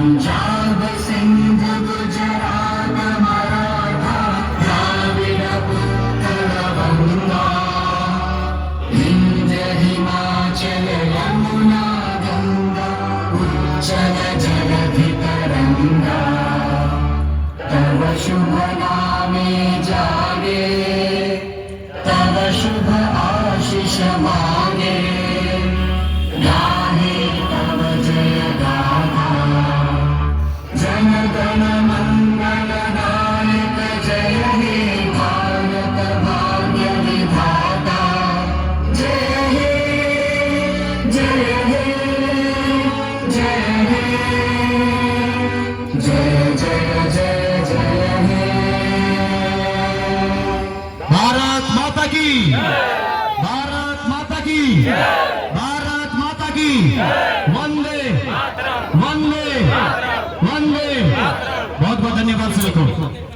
पंजाब सिंध गुजरात मराठा द्राविड उत्कल बंगा विंध्य हिमाचल यमुना गंगा उच्चल जलधि तरंगा तव शुभ नामे जागे तव शुभ आशीष मांगे गाहे तव जय गाथा जन गण मंगल नायक जय हे भारत भाग्य विधाता जय हे जय हे जय हे जय जय जय जय हे भारत माता की, भारत माता की, भारत माता की, वंदे वंदे वंदे। बहुत बहुत धन्यवाद सभी को।